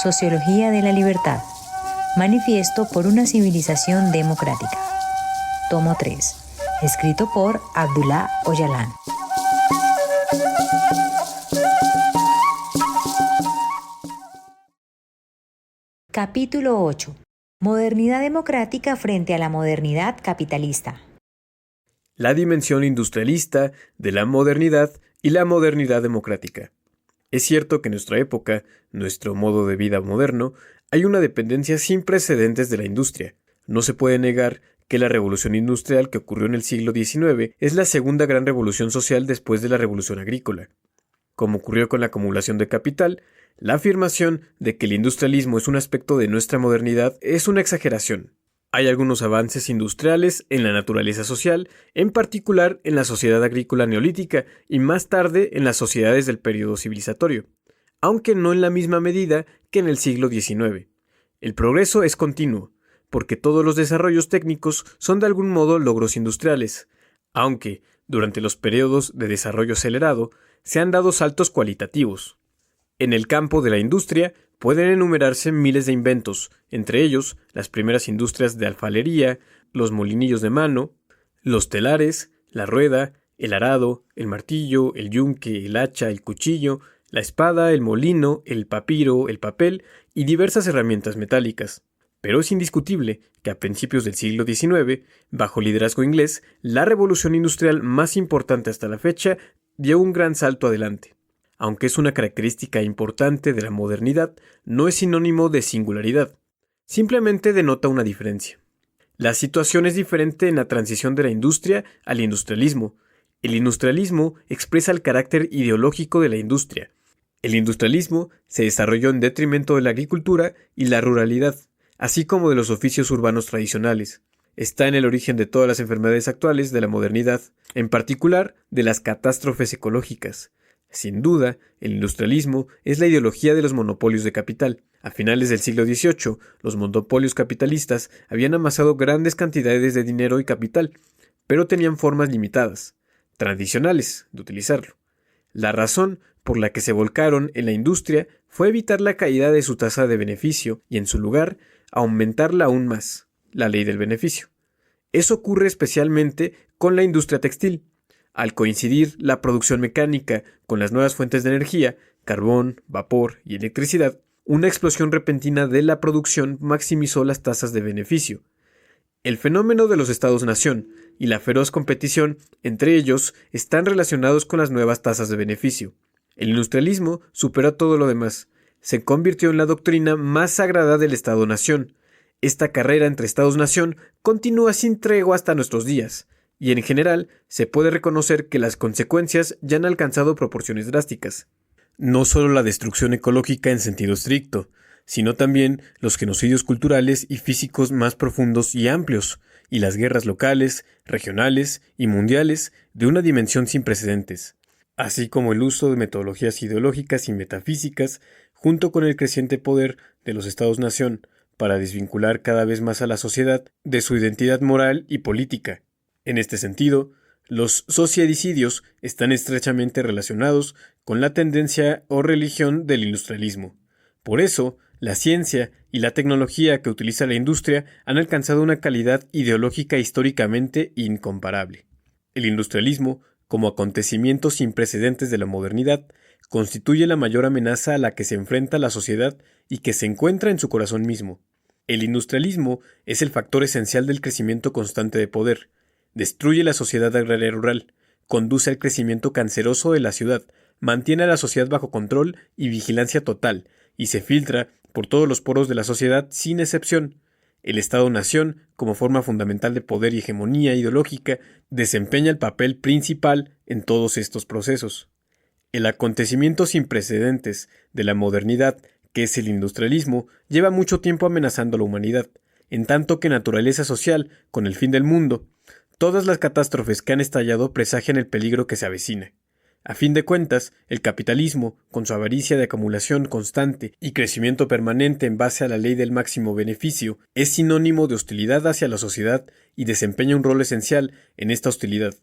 Sociología de la Libertad. Manifiesto por una civilización democrática. Tomo 3. Escrito por Abdullah Öcalan. Capítulo 8. Modernidad democrática frente a la modernidad capitalista. La dimensión industrialista de la modernidad y la modernidad democrática. Es cierto que en nuestra época, nuestro modo de vida moderno, hay una dependencia sin precedentes de la industria. No se puede negar que la revolución industrial que ocurrió en el siglo XIX es la segunda gran revolución social después de la revolución agrícola. Como ocurrió con la acumulación de capital, la afirmación de que el industrialismo es un aspecto de nuestra modernidad es una exageración. Hay algunos avances industriales en la naturaleza social, en particular en la sociedad agrícola neolítica y más tarde en las sociedades del período civilizatorio, aunque no en la misma medida que en el siglo XIX. El progreso es continuo, porque todos los desarrollos técnicos son de algún modo logros industriales, aunque, durante los periodos de desarrollo acelerado, se han dado saltos cualitativos. En el campo de la industria pueden enumerarse miles de inventos, entre ellos las primeras industrias de alfarería, los molinillos de mano, los telares, la rueda, el arado, el martillo, el yunque, el hacha, el cuchillo, la espada, el molino, el papiro, el papel y diversas herramientas metálicas. Pero es indiscutible que a principios del siglo XIX, bajo liderazgo inglés, la revolución industrial más importante hasta la fecha dio un gran salto adelante. Aunque es una característica importante de la modernidad, no es sinónimo de singularidad. Simplemente denota una diferencia. La situación es diferente en la transición de la industria al industrialismo. El industrialismo expresa el carácter ideológico de la industria. El industrialismo se desarrolló en detrimento de la agricultura y la ruralidad, así como de los oficios urbanos tradicionales. Está en el origen de todas las enfermedades actuales de la modernidad, en particular de las catástrofes ecológicas. Sin duda, el industrialismo es la ideología de los monopolios de capital. A finales del siglo XVIII, los monopolios capitalistas habían amasado grandes cantidades de dinero y capital, pero tenían formas limitadas, tradicionales, de utilizarlo. La razón por la que se volcaron en la industria fue evitar la caída de su tasa de beneficio y, en su lugar, aumentarla aún más, la ley del beneficio. Eso ocurre especialmente con la industria textil. Al coincidir la producción mecánica con las nuevas fuentes de energía, carbón, vapor y electricidad, una explosión repentina de la producción maximizó las tasas de beneficio. El fenómeno de los estados-nación y la feroz competición entre ellos están relacionados con las nuevas tasas de beneficio. El industrialismo superó todo lo demás. Se convirtió en la doctrina más sagrada del Estado-nación. Esta carrera entre Estados-nación continúa sin tregua hasta nuestros días. Y en general, se puede reconocer que las consecuencias ya han alcanzado proporciones drásticas. No solo la destrucción ecológica en sentido estricto, sino también los genocidios culturales y físicos más profundos y amplios, y las guerras locales, regionales y mundiales de una dimensión sin precedentes, así como el uso de metodologías ideológicas y metafísicas, junto con el creciente poder de los Estados-nación para desvincular cada vez más a la sociedad de su identidad moral y política. En este sentido, los sociedicidios están estrechamente relacionados con la tendencia o religión del industrialismo. Por eso, la ciencia y la tecnología que utiliza la industria han alcanzado una calidad ideológica históricamente incomparable. El industrialismo, como acontecimiento sin precedentes de la modernidad, constituye la mayor amenaza a la que se enfrenta la sociedad y que se encuentra en su corazón mismo. El industrialismo es el factor esencial del crecimiento constante de poder. Destruye la sociedad agraria rural, conduce al crecimiento canceroso de la ciudad, mantiene a la sociedad bajo control y vigilancia total, y se filtra por todos los poros de la sociedad sin excepción. El Estado-nación, como forma fundamental de poder y hegemonía ideológica, desempeña el papel principal en todos estos procesos. El acontecimiento sin precedentes de la modernidad, que es el industrialismo, lleva mucho tiempo amenazando a la humanidad, en tanto que naturaleza social, con el fin del mundo. Todas las catástrofes que han estallado presagian el peligro que se avecina. A fin de cuentas, el capitalismo, con su avaricia de acumulación constante y crecimiento permanente en base a la ley del máximo beneficio, es sinónimo de hostilidad hacia la sociedad y desempeña un rol esencial en esta hostilidad.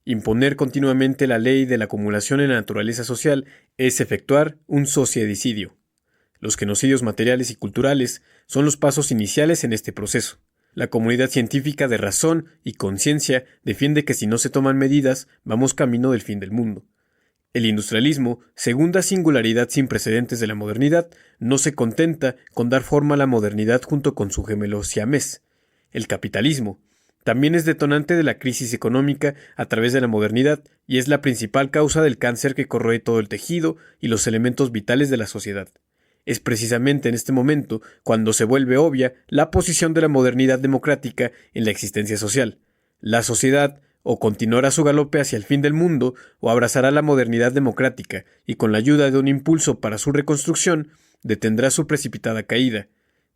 Imponer continuamente la ley de la acumulación en la naturaleza social es efectuar un sociedicidio. Los genocidios materiales y culturales son los pasos iniciales en este proceso. La comunidad científica de razón y conciencia defiende que si no se toman medidas, vamos camino del fin del mundo. El industrialismo, segunda singularidad sin precedentes de la modernidad, no se contenta con dar forma a la modernidad junto con su gemelo siamés. El capitalismo también es detonante de la crisis económica a través de la modernidad y es la principal causa del cáncer que corroe todo el tejido y los elementos vitales de la sociedad. Es precisamente en este momento cuando se vuelve obvia la posición de la modernidad democrática en la existencia social. La sociedad o continuará su galope hacia el fin del mundo o abrazará la modernidad democrática y con la ayuda de un impulso para su reconstrucción detendrá su precipitada caída.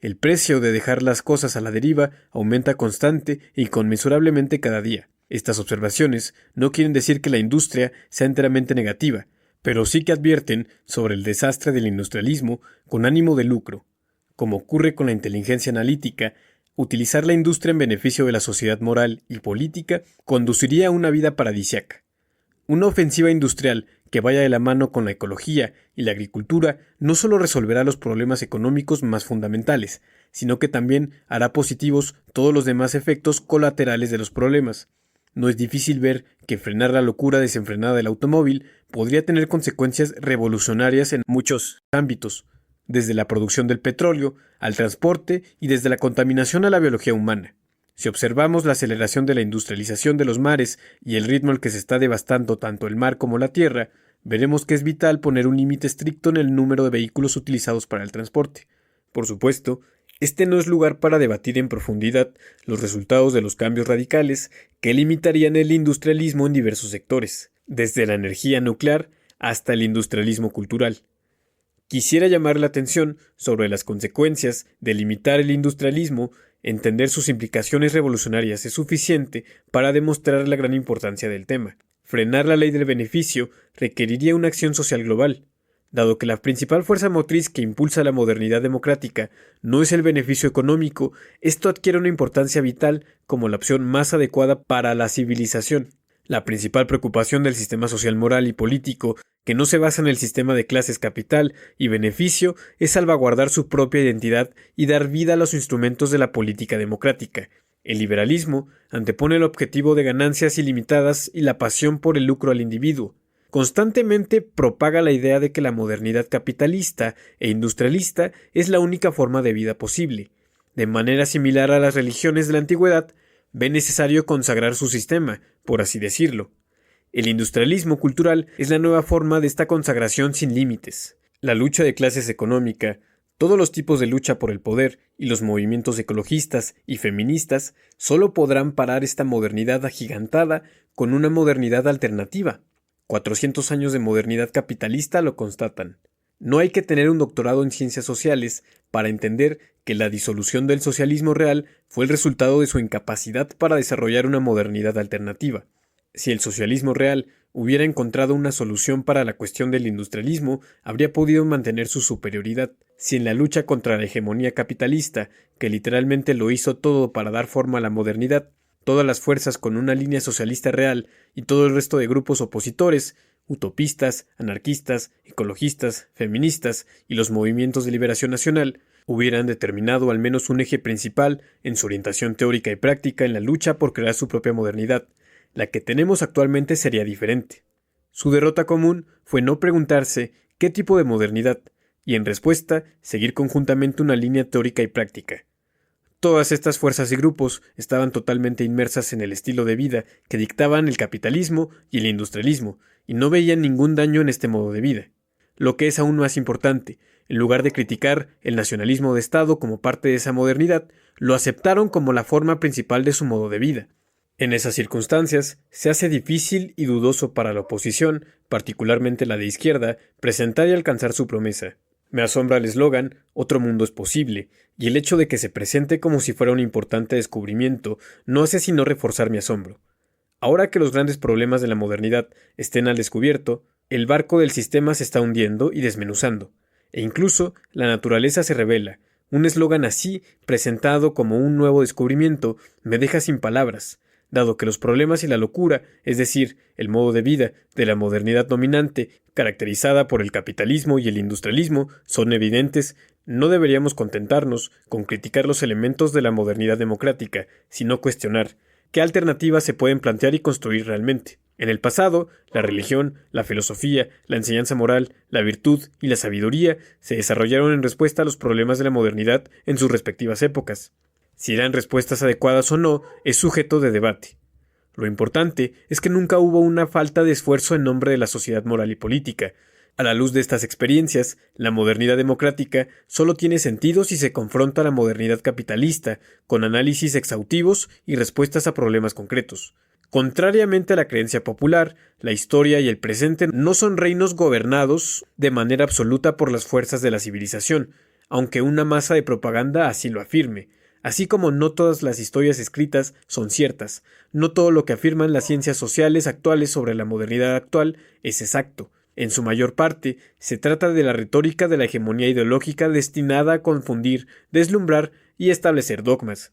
El precio de dejar las cosas a la deriva aumenta constante e inconmensurablemente cada día. Estas observaciones no quieren decir que la industria sea enteramente negativa, pero sí que advierten sobre el desastre del industrialismo con ánimo de lucro. Como ocurre con la inteligencia analítica, utilizar la industria en beneficio de la sociedad moral y política conduciría a una vida paradisiaca. Una ofensiva industrial que vaya de la mano con la ecología y la agricultura no solo resolverá los problemas económicos más fundamentales, sino que también hará positivos todos los demás efectos colaterales de los problemas. No es difícil ver que frenar la locura desenfrenada del automóvil podría tener consecuencias revolucionarias en muchos ámbitos, desde la producción del petróleo al transporte y desde la contaminación a la biología humana. Si observamos la aceleración de la industrialización de los mares y el ritmo al que se está devastando tanto el mar como la tierra, veremos que es vital poner un límite estricto en el número de vehículos utilizados para el transporte. Por supuesto, este no es lugar para debatir en profundidad los resultados de los cambios radicales que limitarían el industrialismo en diversos sectores, desde la energía nuclear hasta el industrialismo cultural. Quisiera llamar la atención sobre las consecuencias de limitar el industrialismo. Entender sus implicaciones revolucionarias es suficiente para demostrar la gran importancia del tema. Frenar la ley del beneficio requeriría una acción social global. Dado que la principal fuerza motriz que impulsa la modernidad democrática no es el beneficio económico, esto adquiere una importancia vital como la opción más adecuada para la civilización. La principal preocupación del sistema social moral y político, que no se basa en el sistema de clases capital y beneficio, es salvaguardar su propia identidad y dar vida a los instrumentos de la política democrática. El liberalismo antepone el objetivo de ganancias ilimitadas y la pasión por el lucro al individuo. Constantemente propaga la idea de que la modernidad capitalista e industrialista es la única forma de vida posible. De manera similar a las religiones de la antigüedad, ve necesario consagrar su sistema, por así decirlo. El industrialismo cultural es la nueva forma de esta consagración sin límites. La lucha de clases económica, todos los tipos de lucha por el poder y los movimientos ecologistas y feministas solo podrán parar esta modernidad agigantada con una modernidad alternativa. 400 años de modernidad capitalista lo constatan. No hay que tener un doctorado en ciencias sociales para entender que la disolución del socialismo real fue el resultado de su incapacidad para desarrollar una modernidad alternativa. Si el socialismo real hubiera encontrado una solución para la cuestión del industrialismo, habría podido mantener su superioridad. Si en la lucha contra la hegemonía capitalista, que literalmente lo hizo todo para dar forma a la modernidad, todas las fuerzas con una línea socialista real y todo el resto de grupos opositores, utopistas, anarquistas, ecologistas, feministas y los movimientos de liberación nacional, hubieran determinado al menos un eje principal en su orientación teórica y práctica en la lucha por crear su propia modernidad, la que tenemos actualmente sería diferente. Su derrota común fue no preguntarse qué tipo de modernidad, y en respuesta seguir conjuntamente una línea teórica y práctica. Todas estas fuerzas y grupos estaban totalmente inmersas en el estilo de vida que dictaban el capitalismo y el industrialismo, y no veían ningún daño en este modo de vida. Lo que es aún más importante, en lugar de criticar el nacionalismo de Estado como parte de esa modernidad, lo aceptaron como la forma principal de su modo de vida. En esas circunstancias, se hace difícil y dudoso para la oposición, particularmente la de izquierda, presentar y alcanzar su promesa. Me asombra el eslogan «Otro mundo es posible», y el hecho de que se presente como si fuera un importante descubrimiento no hace sino reforzar mi asombro. Ahora que los grandes problemas de la modernidad estén al descubierto, el barco del sistema se está hundiendo y desmenuzando, e incluso la naturaleza se revela. Un eslogan así, presentado como un nuevo descubrimiento, me deja sin palabras. dado que los problemas y la locura, es decir, el modo de vida de la modernidad dominante, caracterizada por el capitalismo y el industrialismo, son evidentes, no deberíamos contentarnos con criticar los elementos de la modernidad democrática, sino cuestionar qué alternativas se pueden plantear y construir realmente. En el pasado, la religión, la filosofía, la enseñanza moral, la virtud y la sabiduría se desarrollaron en respuesta a los problemas de la modernidad en sus respectivas épocas. Si eran respuestas adecuadas o no es sujeto de debate. Lo importante es que nunca hubo una falta de esfuerzo en nombre de la sociedad moral y política. A la luz de estas experiencias, la modernidad democrática solo tiene sentido si se confronta a la modernidad capitalista, con análisis exhaustivos y respuestas a problemas concretos. Contrariamente a la creencia popular, la historia y el presente no son reinos gobernados de manera absoluta por las fuerzas de la civilización, aunque una masa de propaganda así lo afirme. Así como no todas las historias escritas son ciertas, no todo lo que afirman las ciencias sociales actuales sobre la modernidad actual es exacto. En su mayor parte, se trata de la retórica de la hegemonía ideológica destinada a confundir, deslumbrar y establecer dogmas.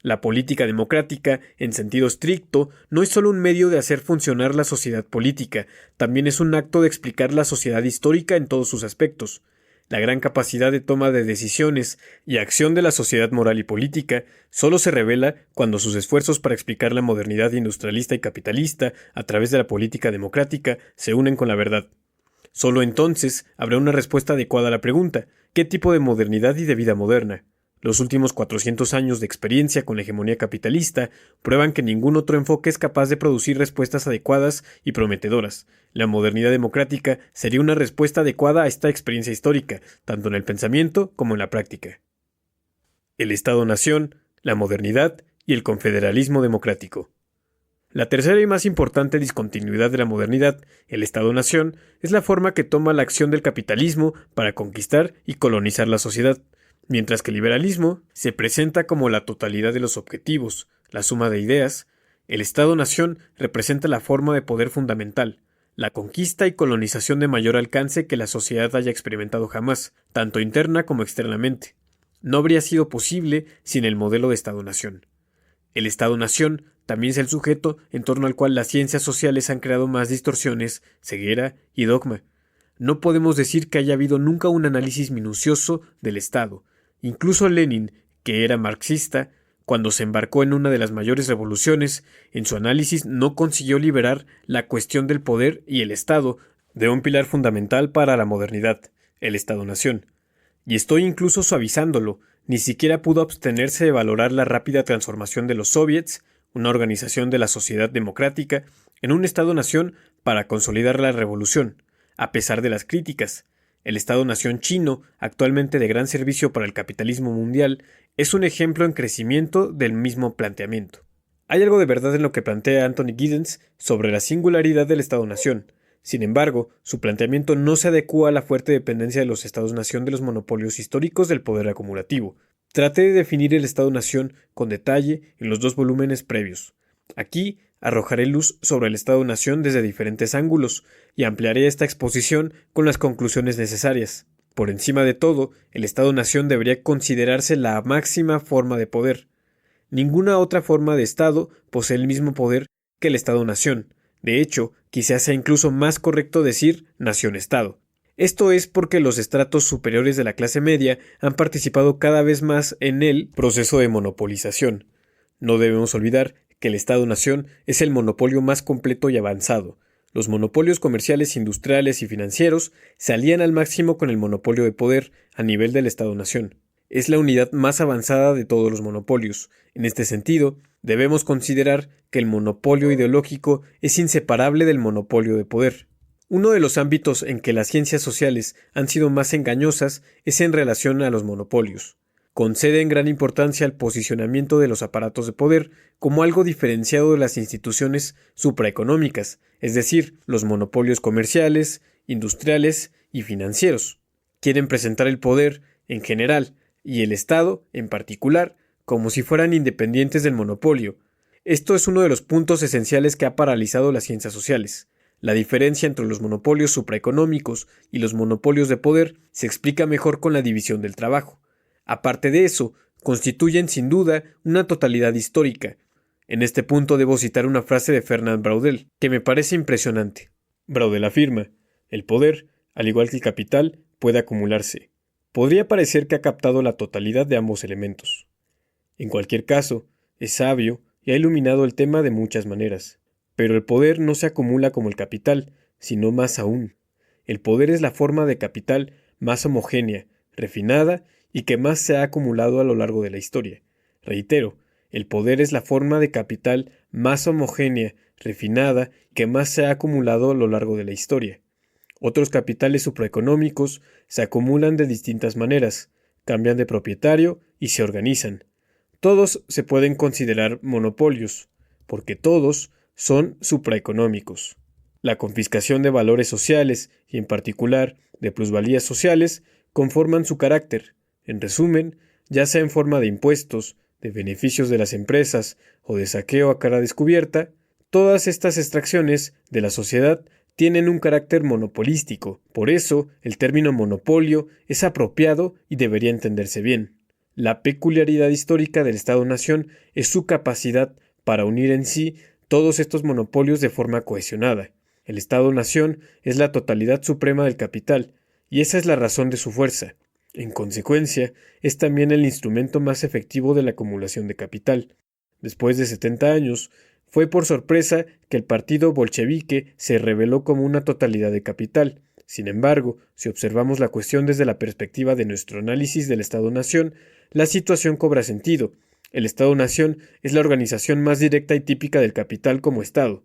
La política democrática, en sentido estricto, no es solo un medio de hacer funcionar la sociedad política, también es un acto de explicar la sociedad histórica en todos sus aspectos. La gran capacidad de toma de decisiones y acción de la sociedad moral y política solo se revela cuando sus esfuerzos para explicar la modernidad industrialista y capitalista a través de la política democrática se unen con la verdad. Solo entonces habrá una respuesta adecuada a la pregunta: ¿qué tipo de modernidad y de vida moderna? Los últimos 400 años de experiencia con la hegemonía capitalista prueban que ningún otro enfoque es capaz de producir respuestas adecuadas y prometedoras. La modernidad democrática sería una respuesta adecuada a esta experiencia histórica, tanto en el pensamiento como en la práctica. El Estado-Nación, la modernidad y el confederalismo democrático. La tercera y más importante discontinuidad de la modernidad, el Estado-Nación, es la forma que toma la acción del capitalismo para conquistar y colonizar la sociedad. Mientras que el liberalismo se presenta como la totalidad de los objetivos, la suma de ideas, el Estado-Nación representa la forma de poder fundamental, la conquista y colonización de mayor alcance que la sociedad haya experimentado jamás, tanto interna como externamente. No habría sido posible sin el modelo de Estado-Nación. El Estado-Nación también es el sujeto en torno al cual las ciencias sociales han creado más distorsiones, ceguera y dogma. No podemos decir que haya habido nunca un análisis minucioso del Estado. Incluso Lenin, que era marxista, cuando se embarcó en una de las mayores revoluciones, en su análisis no consiguió liberar la cuestión del poder y el Estado de un pilar fundamental para la modernidad, el Estado-Nación. Y estoy incluso suavizándolo, ni siquiera pudo abstenerse de valorar la rápida transformación de los soviets, una organización de la sociedad democrática, en un Estado-Nación para consolidar la revolución, a pesar de las críticas. El Estado-Nación chino, actualmente de gran servicio para el capitalismo mundial, es un ejemplo en crecimiento del mismo planteamiento. Hay algo de verdad en lo que plantea Anthony Giddens sobre la singularidad del Estado-Nación. Sin embargo, su planteamiento no se adecúa a la fuerte dependencia de los Estados-Nación de los monopolios históricos del poder acumulativo. Traté de definir el Estado-Nación con detalle en los dos volúmenes previos. Aquí arrojaré luz sobre el Estado-Nación desde diferentes ángulos y ampliaré esta exposición con las conclusiones necesarias. Por encima de todo, el Estado-Nación debería considerarse la máxima forma de poder. Ninguna otra forma de Estado posee el mismo poder que el Estado-Nación. De hecho, quizás sea incluso más correcto decir nación-Estado. Esto es porque los estratos superiores de la clase media han participado cada vez más en el proceso de monopolización. No debemos olvidar que el Estado-Nación es el monopolio más completo y avanzado. Los monopolios comerciales, industriales y financieros se alían al máximo con el monopolio de poder a nivel del Estado-Nación. Es la unidad más avanzada de todos los monopolios. En este sentido, debemos considerar que el monopolio ideológico es inseparable del monopolio de poder. Uno de los ámbitos en que las ciencias sociales han sido más engañosas es en relación a los monopolios. Conceden gran importancia al posicionamiento de los aparatos de poder como algo diferenciado de las instituciones supraeconómicas, es decir, los monopolios comerciales, industriales y financieros. Quieren presentar el poder, en general, y el Estado, en particular, como si fueran independientes del monopolio. Esto es uno de los puntos esenciales que ha paralizado las ciencias sociales. La diferencia entre los monopolios supraeconómicos y los monopolios de poder se explica mejor con la división del trabajo. Aparte de eso, constituyen sin duda una totalidad histórica. En este punto debo citar una frase de Fernand Braudel, que me parece impresionante. Braudel afirma: el poder, al igual que el capital, puede acumularse. Podría parecer que ha captado la totalidad de ambos elementos. En cualquier caso, es sabio y ha iluminado el tema de muchas maneras. Pero el poder no se acumula como el capital, sino más aún. El poder es la forma de capital más homogénea, refinada y que más se ha acumulado a lo largo de la historia. Reitero, el poder es la forma de capital más homogénea, refinada y que más se ha acumulado a lo largo de la historia. Otros capitales supraeconómicos se acumulan de distintas maneras, cambian de propietario y se organizan. Todos se pueden considerar monopolios, porque todos son supraeconómicos. La confiscación de valores sociales y, en particular, de plusvalías sociales, conforman su carácter. En resumen, ya sea en forma de impuestos, de beneficios de las empresas o de saqueo a cara descubierta, todas estas extracciones de la sociedad tienen un carácter monopolístico. Por eso, el término monopolio es apropiado y debería entenderse bien. La peculiaridad histórica del Estado-nación es su capacidad para unir en sí todos estos monopolios de forma cohesionada. El Estado-nación es la totalidad suprema del capital, y esa es la razón de su fuerza. En consecuencia, es también el instrumento más efectivo de la acumulación de capital. Después de 70 años, fue por sorpresa que el partido bolchevique se reveló como una totalidad de capital. Sin embargo, si observamos la cuestión desde la perspectiva de nuestro análisis del Estado-nación, la situación cobra sentido. El Estado-nación es la organización más directa y típica del capital como Estado.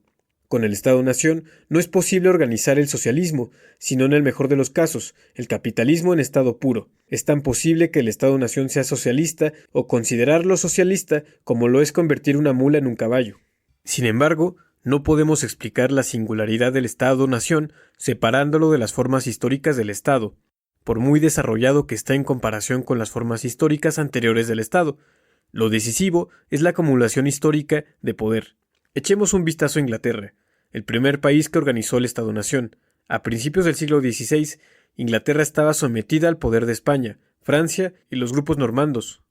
Con el Estado-nación no es posible organizar el socialismo, sino en el mejor de los casos, el capitalismo en estado puro. Es tan posible que el Estado-nación sea socialista o considerarlo socialista como lo es convertir una mula en un caballo. Sin embargo, no podemos explicar la singularidad del Estado-nación separándolo de las formas históricas del Estado, por muy desarrollado que está en comparación con las formas históricas anteriores del Estado. Lo decisivo es la acumulación histórica de poder. Echemos un vistazo a Inglaterra, el primer país que organizó el Estado-nación. A principios del siglo XVI, Inglaterra estaba sometida al poder de España, Francia y los grupos normandos.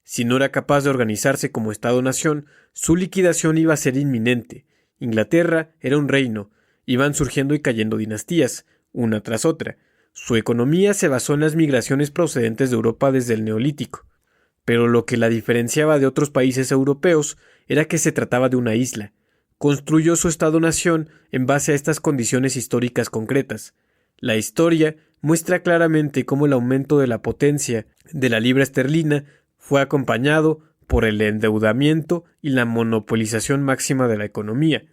Si no era capaz de organizarse como Estado-nación, su liquidación iba a ser inminente. Inglaterra era un reino, iban surgiendo y cayendo dinastías, una tras otra. Su economía se basó en las migraciones procedentes de Europa desde el Neolítico. Pero lo que la diferenciaba de otros países europeos era que se trataba de una isla. Construyó su Estado-nación en base a estas condiciones históricas concretas. La historia muestra claramente cómo el aumento de la potencia de la libra esterlina fue acompañado por el endeudamiento y la monopolización máxima de la economía.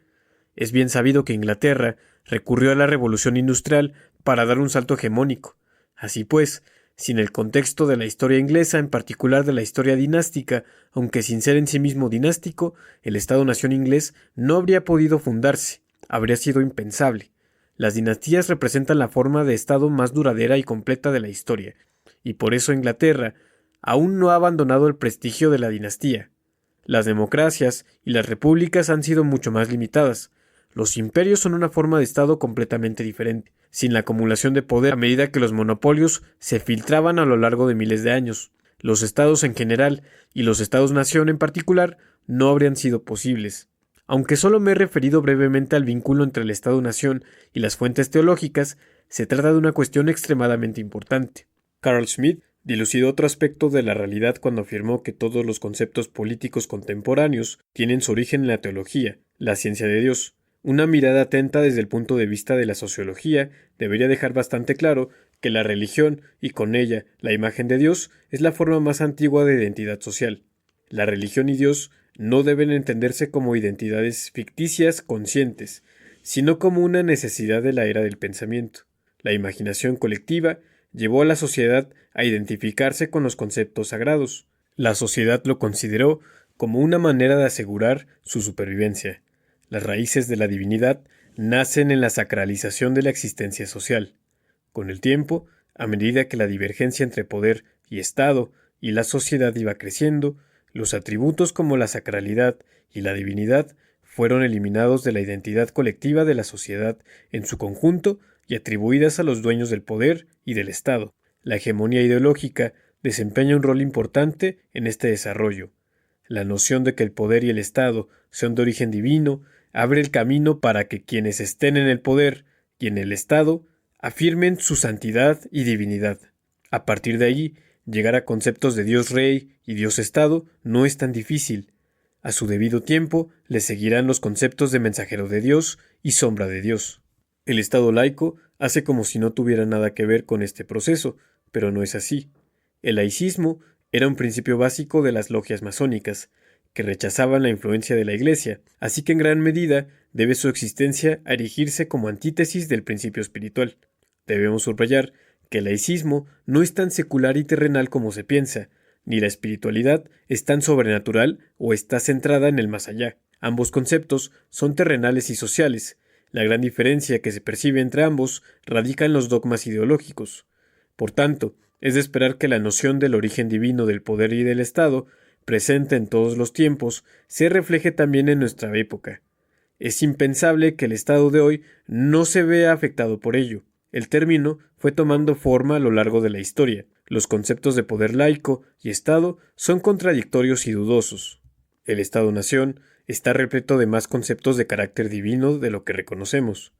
Es bien sabido que Inglaterra recurrió a la revolución industrial para dar un salto hegemónico. Así pues, sin el contexto de la historia inglesa, en particular de la historia dinástica, aunque sin ser en sí mismo dinástico, el Estado-nación inglés no habría podido fundarse, habría sido impensable. Las dinastías representan la forma de Estado más duradera y completa de la historia, y por eso Inglaterra aún no ha abandonado el prestigio de la dinastía. Las democracias y las repúblicas han sido mucho más limitadas. Los imperios son una forma de Estado completamente diferente, sin la acumulación de poder a medida que los monopolios se filtraban a lo largo de miles de años. Los estados en general y los estados-nación en particular no habrían sido posibles. Aunque solo me he referido brevemente al vínculo entre el Estado-nación y las fuentes teológicas, se trata de una cuestión extremadamente importante. Carl Schmitt dilucidó otro aspecto de la realidad cuando afirmó que todos los conceptos políticos contemporáneos tienen su origen en la teología, la ciencia de Dios. Una mirada atenta desde el punto de vista de la sociología debería dejar bastante claro que la religión, y con ella la imagen de Dios, es la forma más antigua de identidad social. La religión y Dios no deben entenderse como identidades ficticias conscientes, sino como una necesidad de la era del pensamiento. La imaginación colectiva llevó a la sociedad a identificarse con los conceptos sagrados. La sociedad lo consideró como una manera de asegurar su supervivencia. Las raíces de la divinidad nacen en la sacralización de la existencia social. Con el tiempo, a medida que la divergencia entre poder y Estado y la sociedad iba creciendo, los atributos como la sacralidad y la divinidad fueron eliminados de la identidad colectiva de la sociedad en su conjunto y atribuidas a los dueños del poder y del Estado. La hegemonía ideológica desempeña un rol importante en este desarrollo. La noción de que el poder y el Estado son de origen divino abre el camino para que quienes estén en el poder y en el Estado afirmen su santidad y divinidad. A partir de ahí, llegar a conceptos de Dios Rey y Dios Estado no es tan difícil. A su debido tiempo le seguirán los conceptos de mensajero de Dios y sombra de Dios. El Estado laico hace como si no tuviera nada que ver con este proceso, pero no es así. El laicismo era un principio básico de las logias masónicas, que rechazaban la influencia de la Iglesia, así que en gran medida debe su existencia a erigirse como antítesis del principio espiritual. Debemos subrayar que el laicismo no es tan secular y terrenal como se piensa, ni la espiritualidad es tan sobrenatural o está centrada en el más allá. Ambos conceptos son terrenales y sociales. La gran diferencia que se percibe entre ambos radica en los dogmas ideológicos. Por tanto, es de esperar que la noción del origen divino del poder y del Estado, presente en todos los tiempos, se refleje también en nuestra época. Es impensable que el Estado de hoy no se vea afectado por ello. El término fue tomando forma a lo largo de la historia. Los conceptos de poder laico y Estado son contradictorios y dudosos. El Estado-nación está repleto de más conceptos de carácter divino de lo que reconocemos.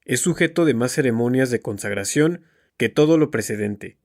Es sujeto de más ceremonias de consagración que todo lo precedente.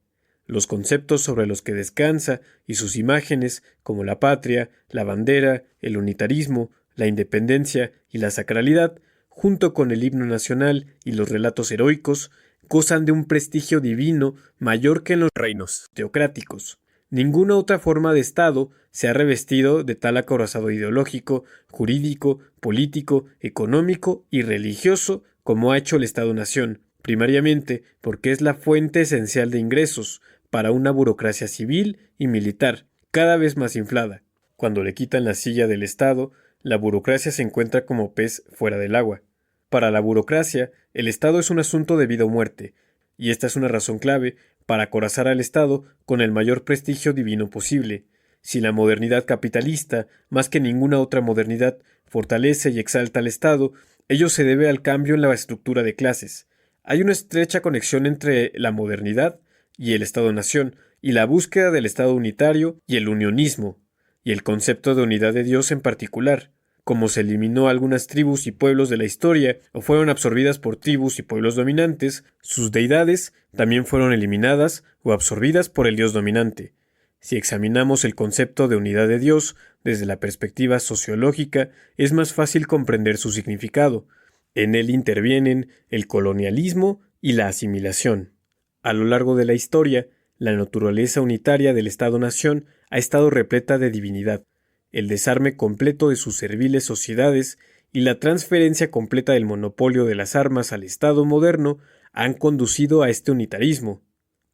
Los conceptos sobre los que descansa y sus imágenes, como la patria, la bandera, el unitarismo, la independencia y la sacralidad, junto con el himno nacional y los relatos heroicos, gozan de un prestigio divino mayor que en los reinos teocráticos. Ninguna otra forma de Estado se ha revestido de tal acorazado ideológico, jurídico, político, económico y religioso como ha hecho el Estado-nación, primariamente porque es la fuente esencial de ingresos para una burocracia civil y militar, cada vez más inflada. Cuando le quitan la silla del Estado, la burocracia se encuentra como pez fuera del agua. Para la burocracia, el Estado es un asunto de vida o muerte, y esta es una razón clave para acorazar al Estado con el mayor prestigio divino posible. Si la modernidad capitalista, más que ninguna otra modernidad, fortalece y exalta al Estado, ello se debe al cambio en la estructura de clases. Hay una estrecha conexión entre la modernidad y el Estado-nación, y la búsqueda del Estado unitario y el unionismo, y el concepto de unidad de Dios en particular. Como se eliminó algunas tribus y pueblos de la historia o fueron absorbidas por tribus y pueblos dominantes, sus deidades también fueron eliminadas o absorbidas por el Dios dominante. Si examinamos el concepto de unidad de Dios desde la perspectiva sociológica, es más fácil comprender su significado. En él intervienen el colonialismo y la asimilación. A lo largo de la historia, la naturaleza unitaria del Estado-nación ha estado repleta de divinidad. El desarme completo de sus serviles sociedades y la transferencia completa del monopolio de las armas al Estado moderno han conducido a este unitarismo.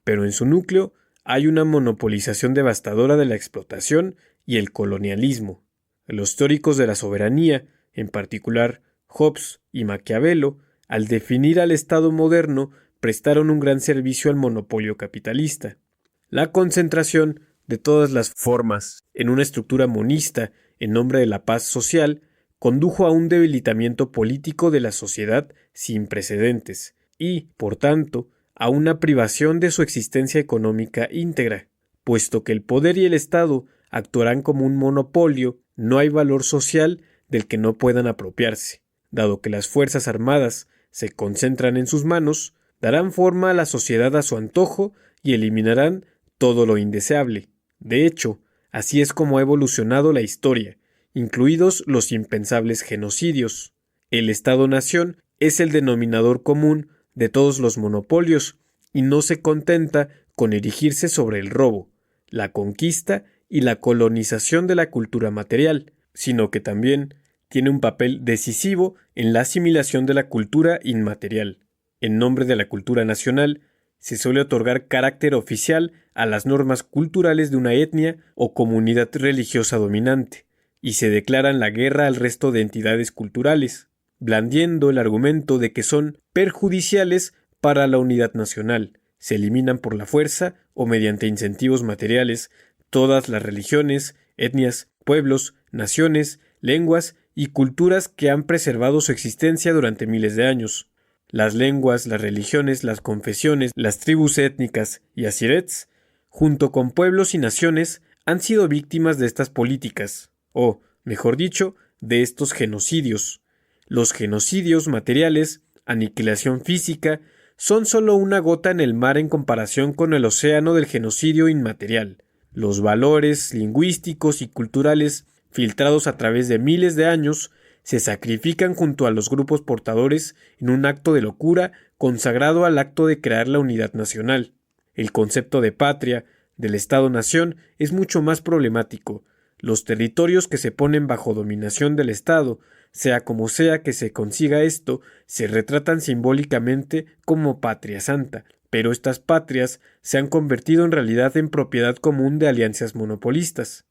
Pero en su núcleo hay una monopolización devastadora de la explotación y el colonialismo. Los teóricos de la soberanía, en particular Hobbes y Maquiavelo, al definir al Estado moderno, prestaron un gran servicio al monopolio capitalista. La concentración de todas las formas en una estructura monista en nombre de la paz social condujo a un debilitamiento político de la sociedad sin precedentes y, por tanto, a una privación de su existencia económica íntegra. Puesto que el poder y el Estado actuarán como un monopolio, no hay valor social del que no puedan apropiarse. Dado que las fuerzas armadas se concentran en sus manos, darán forma a la sociedad a su antojo y eliminarán todo lo indeseable. De hecho, así es como ha evolucionado la historia, incluidos los impensables genocidios. El Estado-nación es el denominador común de todos los monopolios y no se contenta con erigirse sobre el robo, la conquista y la colonización de la cultura material, sino que también tiene un papel decisivo en la asimilación de la cultura inmaterial. En nombre de la cultura nacional, se suele otorgar carácter oficial a las normas culturales de una etnia o comunidad religiosa dominante, y se declaran la guerra al resto de entidades culturales, blandiendo el argumento de que son perjudiciales para la unidad nacional. Se eliminan por la fuerza o mediante incentivos materiales todas las religiones, etnias, pueblos, naciones, lenguas y culturas que han preservado su existencia durante miles de años. Las lenguas, las religiones, las confesiones, las tribus étnicas y asirets, junto con pueblos y naciones, han sido víctimas de estas políticas. o, mejor dicho, de estos genocidios. Los genocidios materiales, aniquilación física, son solo una gota en el mar en comparación con el océano del genocidio inmaterial. Los valores lingüísticos y culturales, filtrados a través de miles de años, se sacrifican junto a los grupos portadores en un acto de locura consagrado al acto de crear la unidad nacional. El concepto de patria, del Estado-nación, es mucho más problemático. Los territorios que se ponen bajo dominación del Estado, sea como sea que se consiga esto, se retratan simbólicamente como patria santa, pero estas patrias se han convertido en realidad en propiedad común de alianzas monopolistas.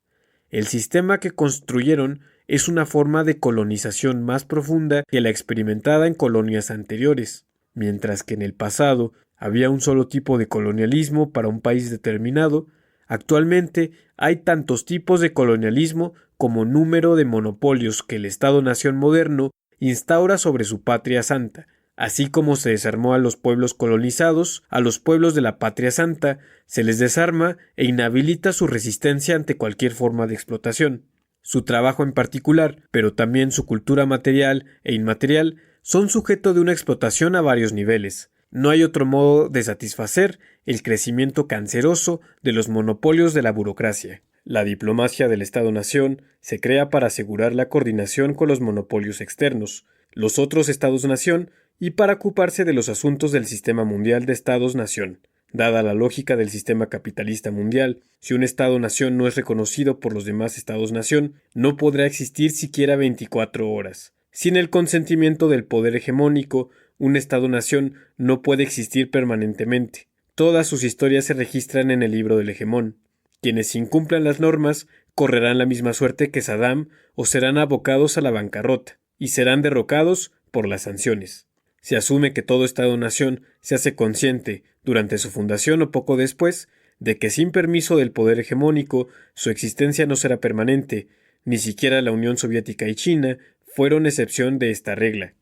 El sistema que construyeron es una forma de colonización más profunda que la experimentada en colonias anteriores. Mientras que en el pasado había un solo tipo de colonialismo para un país determinado, actualmente hay tantos tipos de colonialismo como número de monopolios que el Estado-nación moderno instaura sobre su patria santa. Así como se desarmó a los pueblos colonizados, a los pueblos de la patria santa se les desarma e inhabilita su resistencia ante cualquier forma de explotación. Su trabajo en particular, pero también su cultura material e inmaterial, son sujeto de una explotación a varios niveles. No hay otro modo de satisfacer el crecimiento canceroso de los monopolios de la burocracia. La diplomacia del Estado-nación se crea para asegurar la coordinación con los monopolios externos, los otros Estados-nación, y para ocuparse de los asuntos del sistema mundial de Estados-nación. Dada la lógica del sistema capitalista mundial, si un Estado-nación no es reconocido por los demás Estados-nación, no podrá existir siquiera 24 horas. Sin el consentimiento del poder hegemónico, un Estado-nación no puede existir permanentemente. Todas sus historias se registran en el libro del hegemón. Quienes incumplan las normas correrán la misma suerte que Saddam o serán abocados a la bancarrota, y serán derrocados por las sanciones. Se asume que todo Estado-nación se hace consciente, durante su fundación o poco después, de que sin permiso del poder hegemónico su existencia no será permanente. Ni siquiera la Unión Soviética y China fueron excepción de esta regla.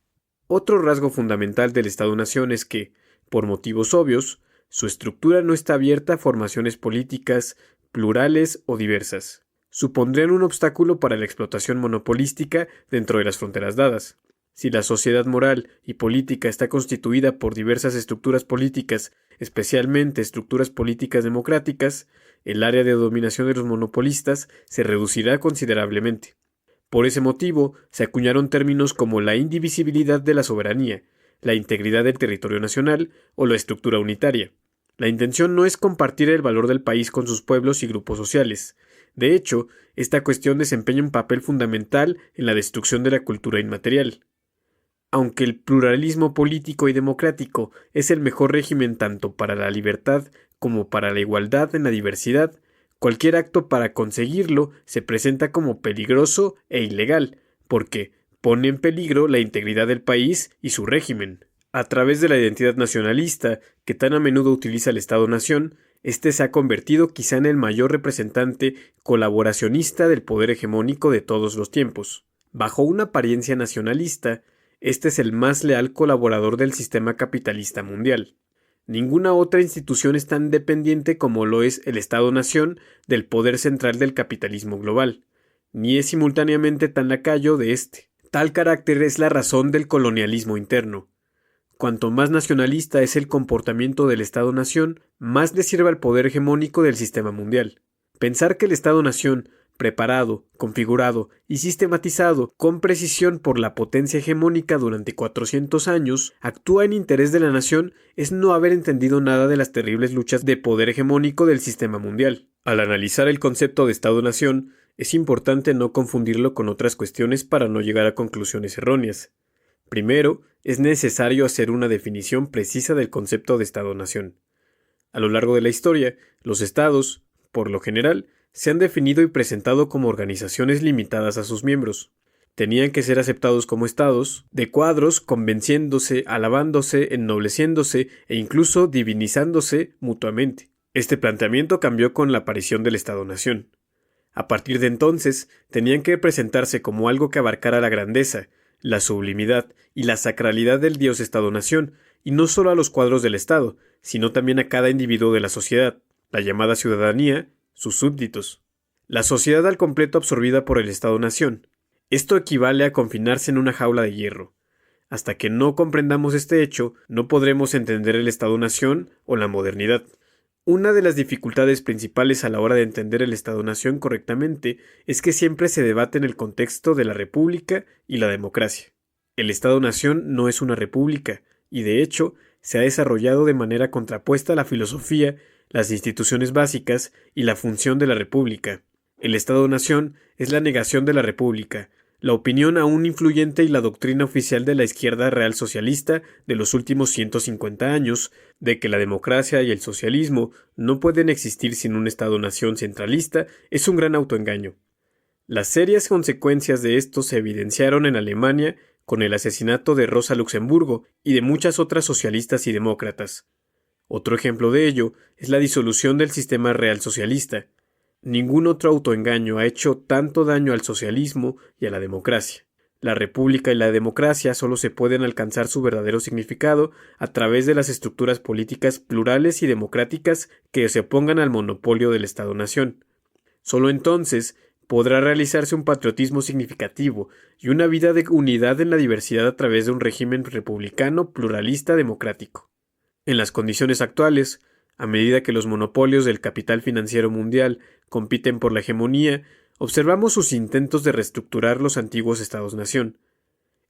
Otro rasgo fundamental del Estado-nación es que, por motivos obvios, su estructura no está abierta a formaciones políticas plurales o diversas. Supondrían un obstáculo para la explotación monopolística dentro de las fronteras dadas. Si la sociedad moral y política está constituida por diversas estructuras políticas, especialmente estructuras políticas democráticas, el área de dominación de los monopolistas se reducirá considerablemente. Por ese motivo, se acuñaron términos como la indivisibilidad de la soberanía, la integridad del territorio nacional o la estructura unitaria. La intención no es compartir el valor del país con sus pueblos y grupos sociales. De hecho, esta cuestión desempeña un papel fundamental en la destrucción de la cultura inmaterial. Aunque el pluralismo político y democrático es el mejor régimen tanto para la libertad como para la igualdad en la diversidad, cualquier acto para conseguirlo se presenta como peligroso e ilegal, porque pone en peligro la integridad del país y su régimen. A través de la identidad nacionalista, que tan a menudo utiliza el Estado-nación, este se ha convertido quizá en el mayor representante colaboracionista del poder hegemónico de todos los tiempos. Bajo una apariencia nacionalista, este es el más leal colaborador del sistema capitalista mundial. Ninguna otra institución es tan dependiente como lo es el Estado-nación del poder central del capitalismo global, ni es simultáneamente tan lacayo de éste. Tal carácter es la razón del colonialismo interno. Cuanto más nacionalista es el comportamiento del Estado-nación, más le sirve al poder hegemónico del sistema mundial. Pensar que el Estado-nación, preparado, configurado y sistematizado con precisión por la potencia hegemónica durante 400 años, actúa en interés de la nación es no haber entendido nada de las terribles luchas de poder hegemónico del sistema mundial. Al analizar el concepto de Estado-nación, es importante no confundirlo con otras cuestiones para no llegar a conclusiones erróneas. Primero, es necesario hacer una definición precisa del concepto de Estado-nación. A lo largo de la historia, los estados, por lo general, se han definido y presentado como organizaciones limitadas a sus miembros. Tenían que ser aceptados como estados, de cuadros, convenciéndose, alabándose, ennobleciéndose e incluso divinizándose mutuamente. Este planteamiento cambió con la aparición del Estado-nación. A partir de entonces, tenían que presentarse como algo que abarcara la grandeza, la sublimidad y la sacralidad del Dios Estado-nación, y no solo a los cuadros del Estado, sino también a cada individuo de la sociedad, la llamada ciudadanía, sus súbditos. la sociedad al completo absorbida por el Estado-nación. Esto equivale a confinarse en una jaula de hierro. Hasta que no comprendamos este hecho, no podremos entender el Estado-nación o la modernidad. Una de las dificultades principales a la hora de entender el Estado-nación correctamente es que siempre se debate en el contexto de la república y la democracia. El Estado-nación no es una república, y de hecho se ha desarrollado de manera contrapuesta a la filosofía, las instituciones básicas y la función de la república. El Estado-nación es la negación de la república, la opinión aún influyente y la doctrina oficial de la izquierda real socialista de los últimos 150 años de que la democracia y el socialismo no pueden existir sin un Estado-nación centralista es un gran autoengaño. Las serias consecuencias de esto se evidenciaron en Alemania con el asesinato de Rosa Luxemburgo y de muchas otras socialistas y demócratas. Otro ejemplo de ello es la disolución del sistema real socialista. Ningún otro autoengaño ha hecho tanto daño al socialismo y a la democracia. La república y la democracia solo se pueden alcanzar su verdadero significado a través de las estructuras políticas plurales y democráticas que se opongan al monopolio del Estado-nación. Solo entonces podrá realizarse un patriotismo significativo y una vida de unidad en la diversidad a través de un régimen republicano pluralista democrático. En las condiciones actuales, a medida que los monopolios del capital financiero mundial compiten por la hegemonía, observamos sus intentos de reestructurar los antiguos estados-nación.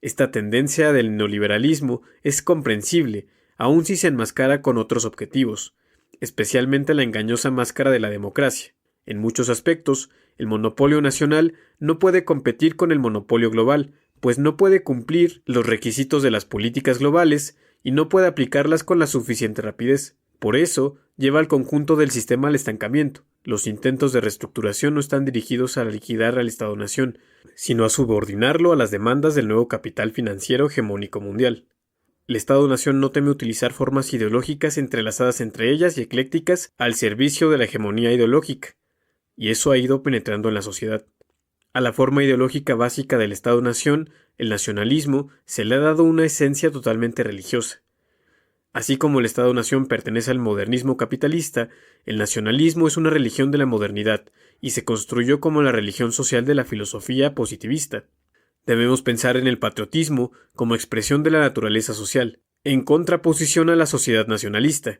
Esta tendencia del neoliberalismo es comprensible, aun si se enmascara con otros objetivos, especialmente la engañosa máscara de la democracia. En muchos aspectos, el monopolio nacional no puede competir con el monopolio global, pues no puede cumplir los requisitos de las políticas globales y no puede aplicarlas con la suficiente rapidez. Por eso, lleva al conjunto del sistema al estancamiento. Los intentos de reestructuración no están dirigidos a liquidar al Estado-nación, sino a subordinarlo a las demandas del nuevo capital financiero hegemónico mundial. El Estado-nación no teme utilizar formas ideológicas entrelazadas entre ellas y eclécticas al servicio de la hegemonía ideológica, y eso ha ido penetrando en la sociedad. A la forma ideológica básica del Estado-nación, el nacionalismo, se le ha dado una esencia totalmente religiosa. Así como el Estado-nación pertenece al modernismo capitalista, el nacionalismo es una religión de la modernidad y se construyó como la religión social de la filosofía positivista. Debemos pensar en el patriotismo como expresión de la naturaleza social, en contraposición a la sociedad nacionalista.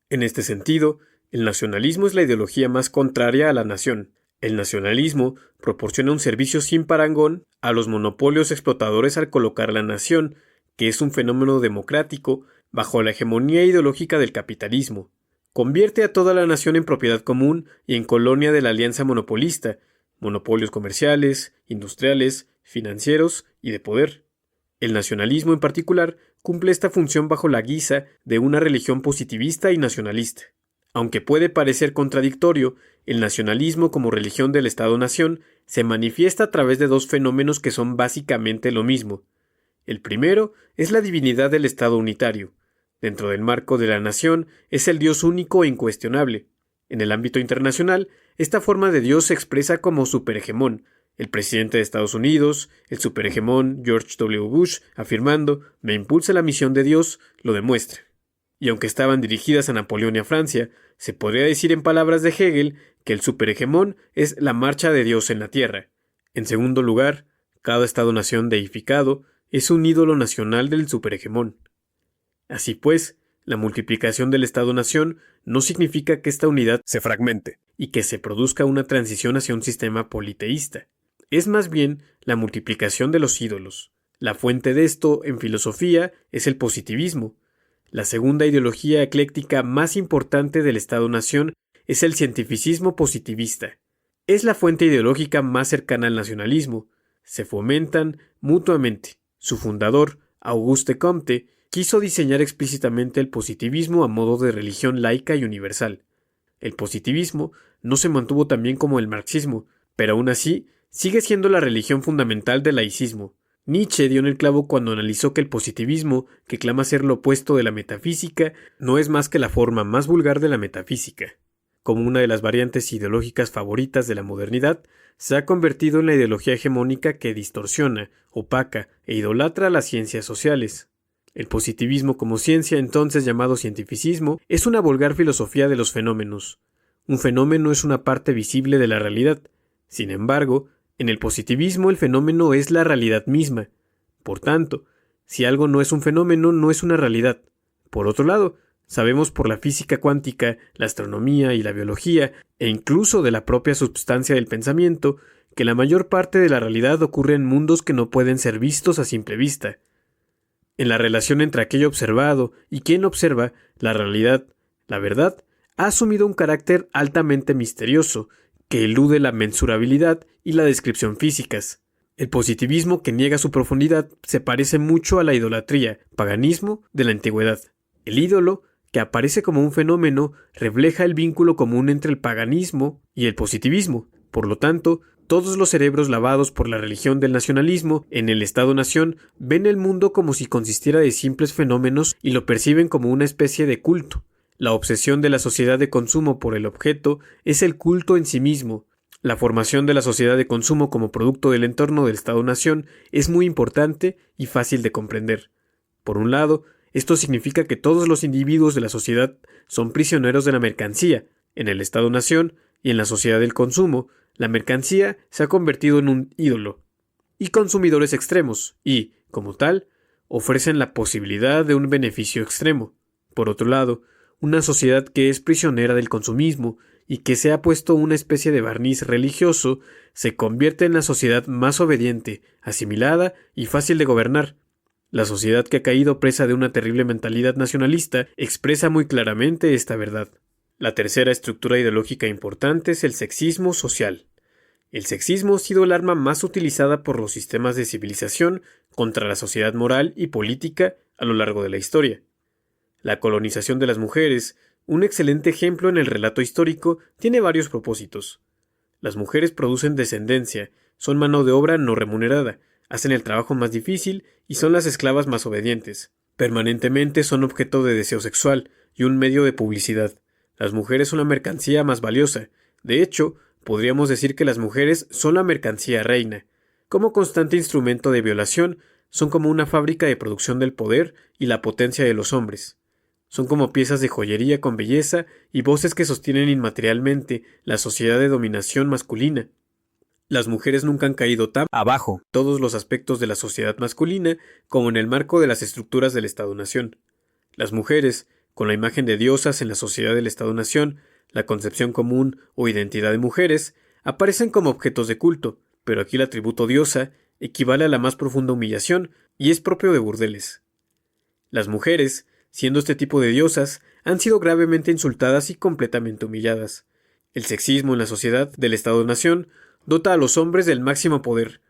En este sentido, el nacionalismo es la ideología más contraria a la nación. El nacionalismo proporciona un servicio sin parangón a los monopolios explotadores al colocar la nación, que es un fenómeno democrático, bajo la hegemonía ideológica del capitalismo. Convierte a toda la nación en propiedad común y en colonia de la alianza monopolista, monopolios comerciales, industriales, financieros y de poder. El nacionalismo en particular cumple esta función bajo la guisa de una religión positivista y nacionalista. Aunque puede parecer contradictorio, el nacionalismo como religión del Estado-nación se manifiesta a través de dos fenómenos que son básicamente lo mismo. El primero es la divinidad del Estado unitario. Dentro del marco de la nación es el Dios único e incuestionable. En el ámbito internacional, esta forma de Dios se expresa como superhegemón. El presidente de Estados Unidos, el superhegemón George W. Bush, afirmando «me impulsa la misión de Dios», lo demuestra. Y aunque estaban dirigidas a Napoleón y a Francia, se podría decir en palabras de Hegel que el superhegemón es la marcha de Dios en la tierra. En segundo lugar, cada Estado-nación deificado es un ídolo nacional del superhegemón. Así pues, la multiplicación del Estado-nación no significa que esta unidad se fragmente y que se produzca una transición hacia un sistema politeísta. Es más bien la multiplicación de los ídolos. La fuente de esto, en filosofía, es el positivismo. La segunda ideología ecléctica más importante del Estado-nación es el cientificismo positivista. Es la fuente ideológica más cercana al nacionalismo. Se fomentan mutuamente. Su fundador, Auguste Comte, quiso diseñar explícitamente el positivismo a modo de religión laica y universal. El positivismo no se mantuvo tan bien como el marxismo, pero aún así sigue siendo la religión fundamental del laicismo. Nietzsche dio en el clavo cuando analizó que el positivismo, que clama ser lo opuesto de la metafísica, no es más que la forma más vulgar de la metafísica. Como una de las variantes ideológicas favoritas de la modernidad, se ha convertido en la ideología hegemónica que distorsiona, opaca e idolatra las ciencias sociales. El positivismo como ciencia, entonces llamado cientificismo, es una vulgar filosofía de los fenómenos. Un fenómeno es una parte visible de la realidad, Sin embargo, en el positivismo el fenómeno es la realidad misma. Por tanto, si algo no es un fenómeno, no es una realidad. Por otro lado, sabemos por la física cuántica, la astronomía y la biología, e incluso de la propia substancia del pensamiento, que la mayor parte de la realidad ocurre en mundos que no pueden ser vistos a simple vista. En la relación entre aquello observado y quien observa, la realidad, la verdad, ha asumido un carácter altamente misterioso, que elude la mensurabilidad y la descripción físicas. El positivismo que niega su profundidad se parece mucho a la idolatría, paganismo de la antigüedad. El ídolo, que aparece como un fenómeno, refleja el vínculo común entre el paganismo y el positivismo. Por lo tanto, todos los cerebros lavados por la religión del nacionalismo en el Estado-nación ven el mundo como si consistiera de simples fenómenos y lo perciben como una especie de culto. La obsesión de la sociedad de consumo por el objeto es el culto en sí mismo. La formación de la sociedad de consumo como producto del entorno del Estado-nación es muy importante y fácil de comprender. Por un lado, esto significa que todos los individuos de la sociedad son prisioneros de la mercancía. En el Estado-nación y en la sociedad del consumo, la mercancía se ha convertido en un ídolo y consumidores extremos y, como tal, ofrecen la posibilidad de un beneficio extremo. Por otro lado, una sociedad que es prisionera del consumismo y que se ha puesto una especie de barniz religioso se convierte en la sociedad más obediente, asimilada y fácil de gobernar. La sociedad que ha caído presa de una terrible mentalidad nacionalista expresa muy claramente esta verdad. La tercera estructura ideológica importante es el sexismo social. El sexismo ha sido el arma más utilizada por los sistemas de civilización contra la sociedad moral y política a lo largo de la historia. La colonización de las mujeres, un excelente ejemplo en el relato histórico, tiene varios propósitos. Las mujeres producen descendencia, son mano de obra no remunerada, hacen el trabajo más difícil y son las esclavas más obedientes. Permanentemente son objeto de deseo sexual y un medio de publicidad. Las mujeres son la mercancía más valiosa. De hecho, podríamos decir que las mujeres son la mercancía reina. Como constante instrumento de violación, son como una fábrica de producción del poder y la potencia de los hombres. Son como piezas de joyería con belleza y voces que sostienen inmaterialmente la sociedad de dominación masculina. Las mujeres nunca han caído tan abajo en todos los aspectos de la sociedad masculina como en el marco de las estructuras del Estado-nación. Las mujeres, con la imagen de diosas en la sociedad del Estado-nación, la concepción común o identidad de mujeres, aparecen como objetos de culto, pero aquí el atributo diosa equivale a la más profunda humillación y es propio de burdeles. Las mujeres, siendo este tipo de diosas, han sido gravemente insultadas y completamente humilladas. El sexismo en la sociedad del Estado-nación dota a los hombres del máximo poder.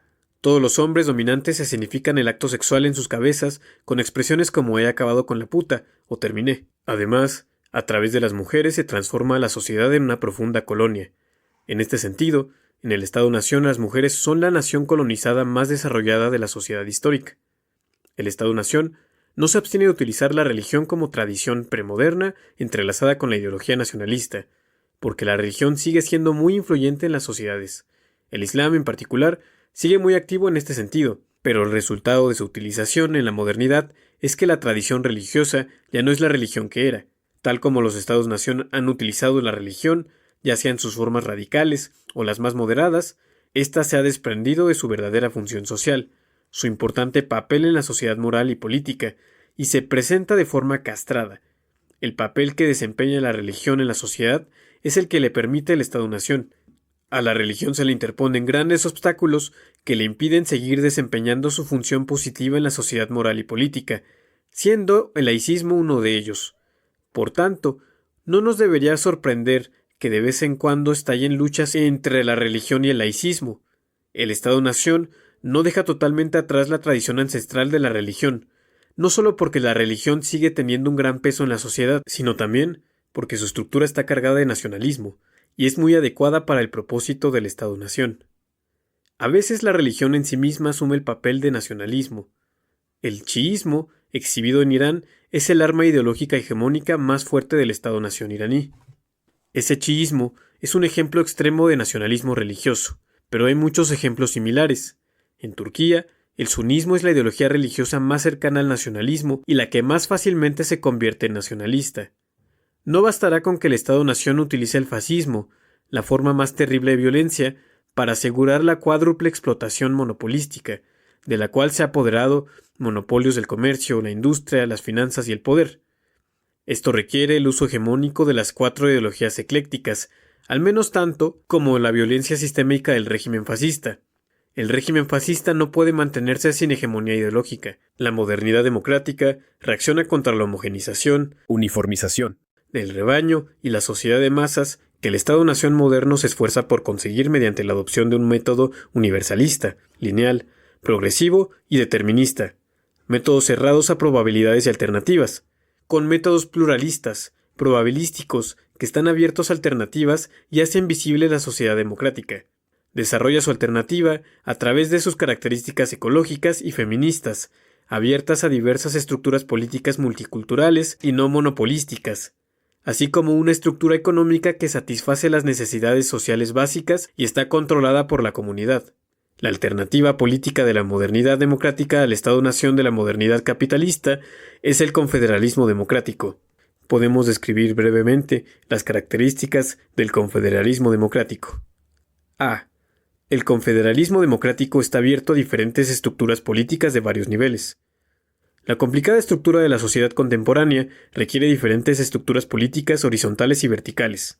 Todos los hombres dominantes se significan el acto sexual en sus cabezas con expresiones como he acabado con la puta o terminé. Además, a través de las mujeres se transforma la sociedad en una profunda colonia. En este sentido, en el Estado-nación las mujeres son la nación colonizada más desarrollada de la sociedad histórica. El Estado-nación no se abstiene de utilizar la religión como tradición premoderna entrelazada con la ideología nacionalista, porque la religión sigue siendo muy influyente en las sociedades. El Islam, en particular, sigue muy activo en este sentido, pero el resultado de su utilización en la modernidad es que la tradición religiosa ya no es la religión que era. Tal como los Estados-nación han utilizado la religión, ya sea en sus formas radicales o las más moderadas, ésta se ha desprendido de su verdadera función social, su importante papel en la sociedad moral y política, y se presenta de forma castrada. El papel que desempeña la religión en la sociedad es el que le permite el Estado-nación. A la religión se le interponen grandes obstáculos que le impiden seguir desempeñando su función positiva en la sociedad moral y política, siendo el laicismo uno de ellos. Por tanto, no nos debería sorprender que de vez en cuando estallen luchas entre la religión y el laicismo. El Estado-nación no deja totalmente atrás la tradición ancestral de la religión, no solo porque la religión sigue teniendo un gran peso en la sociedad, sino también porque su estructura está cargada de nacionalismo, y es muy adecuada para el propósito del Estado-nación. A veces la religión en sí misma asume el papel de nacionalismo. El chiismo, exhibido en Irán, es el arma ideológica hegemónica más fuerte del Estado-nación iraní. Ese chiismo es un ejemplo extremo de nacionalismo religioso, pero hay muchos ejemplos similares. En Turquía, el sunismo es la ideología religiosa más cercana al nacionalismo y la que más fácilmente se convierte en nacionalista. No bastará con que el Estado-nación utilice el fascismo, la forma más terrible de violencia, para asegurar la cuádruple explotación monopolística, de la cual se ha apoderado monopolios del comercio, la industria, las finanzas y el poder. Esto requiere el uso hegemónico de las 4 ideologías eclécticas, al menos tanto como la violencia sistémica del régimen fascista. El régimen fascista no puede mantenerse sin hegemonía ideológica. La modernidad democrática reacciona contra la homogenización, uniformización del rebaño y la sociedad de masas que el Estado-nación moderno se esfuerza por conseguir mediante la adopción de un método universalista, lineal, progresivo y determinista, métodos cerrados a probabilidades y alternativas, con métodos pluralistas, probabilísticos, que están abiertos a alternativas y hacen visible la sociedad democrática. Desarrolla su alternativa a través de sus características ecológicas y feministas, abiertas a diversas estructuras políticas multiculturales y no monopolísticas, así como una estructura económica que satisface las necesidades sociales básicas y está controlada por la comunidad. La alternativa política de la modernidad democrática al Estado-nación de la modernidad capitalista es el confederalismo democrático. Podemos describir brevemente las características del confederalismo democrático. A. El confederalismo democrático está abierto a diferentes estructuras políticas de varios niveles. La complicada estructura de la sociedad contemporánea requiere diferentes estructuras políticas horizontales y verticales.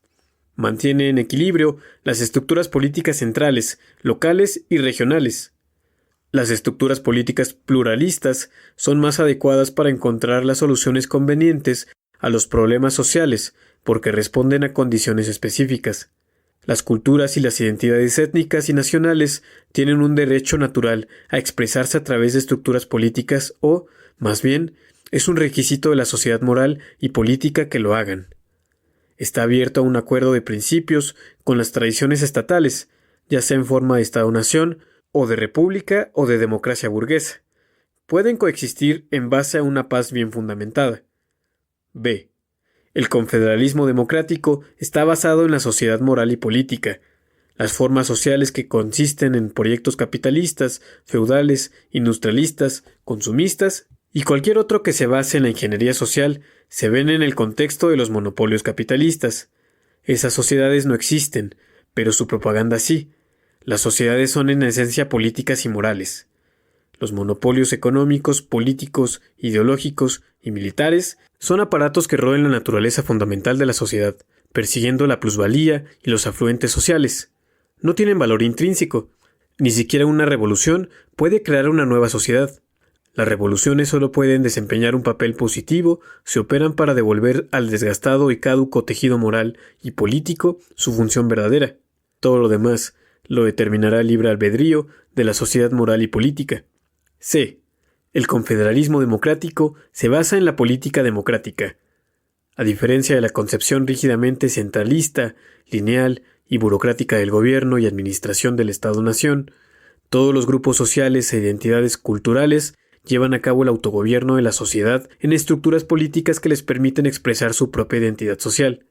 Mantiene en equilibrio las estructuras políticas centrales, locales y regionales. Las estructuras políticas pluralistas son más adecuadas para encontrar las soluciones convenientes a los problemas sociales porque responden a condiciones específicas. Las culturas y las identidades étnicas y nacionales tienen un derecho natural a expresarse a través de estructuras políticas o, más bien, es un requisito de la sociedad moral y política que lo hagan. Está abierto a un acuerdo de principios con las tradiciones estatales, ya sea en forma de Estado-nación, o de república o de democracia burguesa. Pueden coexistir en base a una paz bien fundamentada. B. El confederalismo democrático está basado en la sociedad moral y política. Las formas sociales que consisten en proyectos capitalistas, feudales, industrialistas, consumistas y cualquier otro que se base en la ingeniería social se ven en el contexto de los monopolios capitalistas. Esas sociedades no existen, pero su propaganda sí. Las sociedades son en esencia políticas y morales. Los monopolios económicos, políticos, ideológicos y militares son aparatos que rodean la naturaleza fundamental de la sociedad, persiguiendo la plusvalía y los afluentes sociales. No tienen valor intrínseco. Ni siquiera una revolución puede crear una nueva sociedad. Las revoluciones solo pueden desempeñar un papel positivo si operan para devolver al desgastado y caduco tejido moral y político su función verdadera. Todo lo demás lo determinará el libre albedrío de la sociedad moral y política. C. El confederalismo democrático se basa en la política democrática. A diferencia de la concepción rígidamente centralista, lineal y burocrática del gobierno y administración del Estado-nación, todos los grupos sociales e identidades culturales llevan a cabo el autogobierno de la sociedad en estructuras políticas que les permiten expresar su propia identidad social.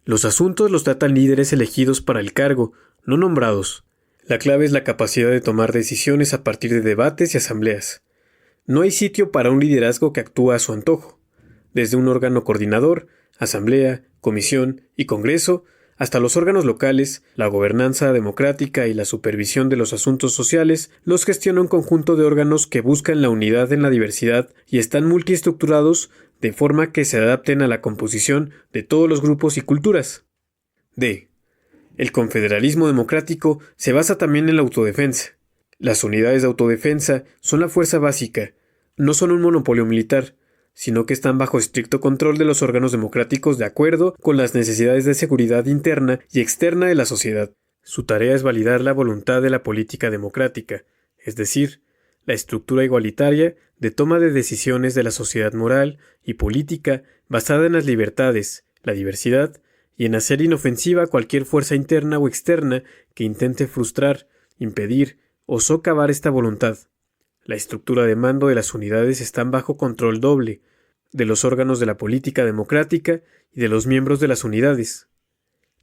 Los asuntos los tratan líderes elegidos para el cargo, no nombrados. La clave es la capacidad de tomar decisiones a partir de debates y asambleas. No hay sitio para un liderazgo que actúa a su antojo. Desde un órgano coordinador, asamblea, comisión y congreso, hasta los órganos locales, la gobernanza democrática y la supervisión de los asuntos sociales los gestiona un conjunto de órganos que buscan la unidad en la diversidad y están multiestructurados de forma que se adapten a la composición de todos los grupos y culturas. D. El confederalismo democrático se basa también en la autodefensa. Las unidades de autodefensa son la fuerza básica, no son un monopolio militar, sino que están bajo estricto control de los órganos democráticos de acuerdo con las necesidades de seguridad interna y externa de la sociedad. Su tarea es validar la voluntad de la política democrática, es decir, la estructura igualitaria de toma de decisiones de la sociedad moral y política basada en las libertades, la diversidad y en hacer inofensiva cualquier fuerza interna o externa que intente frustrar, impedir o socavar esta voluntad. La estructura de mando de las unidades está bajo control doble, de los órganos de la política democrática y de los miembros de las unidades.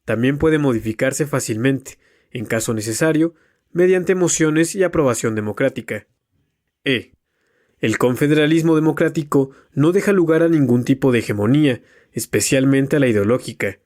También puede modificarse fácilmente, en caso necesario, mediante mociones y aprobación democrática. E. El confederalismo democrático no deja lugar a ningún tipo de hegemonía, especialmente a la ideológica.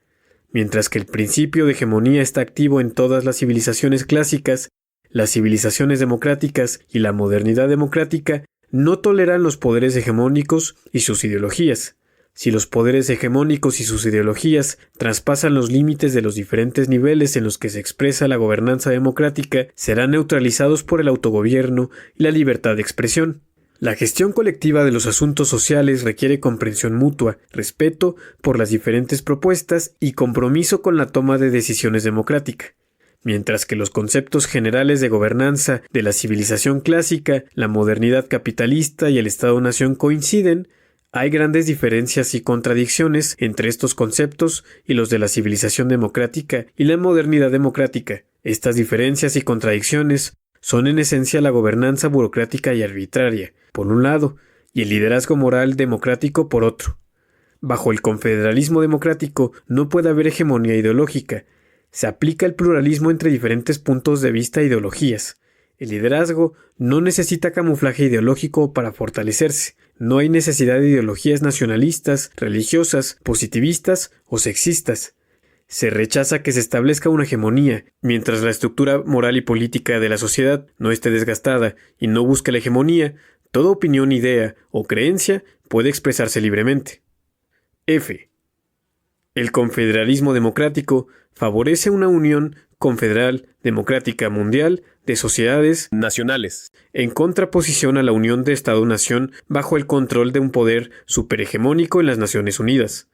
Mientras que el principio de hegemonía está activo en todas las civilizaciones clásicas, las civilizaciones democráticas y la modernidad democrática no toleran los poderes hegemónicos y sus ideologías. Si los poderes hegemónicos y sus ideologías traspasan los límites de los diferentes niveles en los que se expresa la gobernanza democrática, serán neutralizados por el autogobierno y la libertad de expresión. La gestión colectiva de los asuntos sociales requiere comprensión mutua, respeto por las diferentes propuestas y compromiso con la toma de decisiones democrática. Mientras que los conceptos generales de gobernanza de la civilización clásica, la modernidad capitalista y el Estado-nación coinciden, hay grandes diferencias y contradicciones entre estos conceptos y los de la civilización democrática y la modernidad democrática. Estas diferencias y contradicciones son en esencia la gobernanza burocrática y arbitraria, por un lado, y el liderazgo moral democrático por otro. Bajo el confederalismo democrático no puede haber hegemonía ideológica. Se aplica el pluralismo entre diferentes puntos de vista e ideologías. El liderazgo no necesita camuflaje ideológico para fortalecerse. No hay necesidad de ideologías nacionalistas, religiosas, positivistas o sexistas. Se rechaza que se establezca una hegemonía, mientras la estructura moral y política de la sociedad no esté desgastada y no busque la hegemonía, toda opinión, idea o creencia puede expresarse libremente. F. El confederalismo democrático favorece una unión confederal democrática mundial de sociedades nacionales, en contraposición a la unión de Estado-nación bajo el control de un poder superhegemónico en las Naciones Unidas.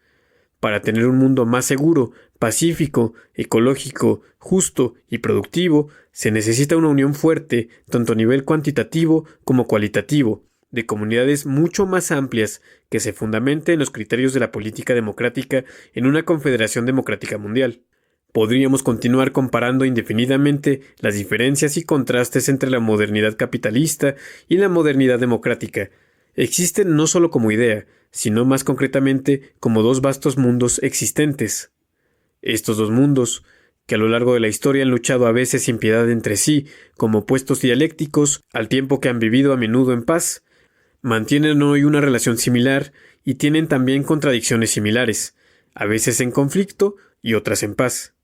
Para tener un mundo más seguro, pacífico, ecológico, justo y productivo, se necesita una unión fuerte, tanto a nivel cuantitativo como cualitativo, de comunidades mucho más amplias que se fundamente en los criterios de la política democrática en una confederación democrática mundial. Podríamos continuar comparando indefinidamente las diferencias y contrastes entre la modernidad capitalista y la modernidad democrática. Existen no solo como idea, sino más concretamente como dos vastos mundos existentes. Estos dos mundos, que a lo largo de la historia han luchado a veces sin piedad entre sí, como opuestos dialécticos, al tiempo que han vivido a menudo en paz, mantienen hoy una relación similar y tienen también contradicciones similares, a veces en conflicto y otras en paz.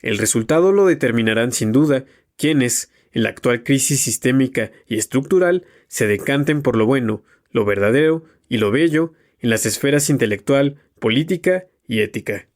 El resultado lo determinarán sin duda quienes, en la actual crisis sistémica y estructural, se decanten por lo bueno, lo verdadero y lo bello en las esferas intelectual, política y ética.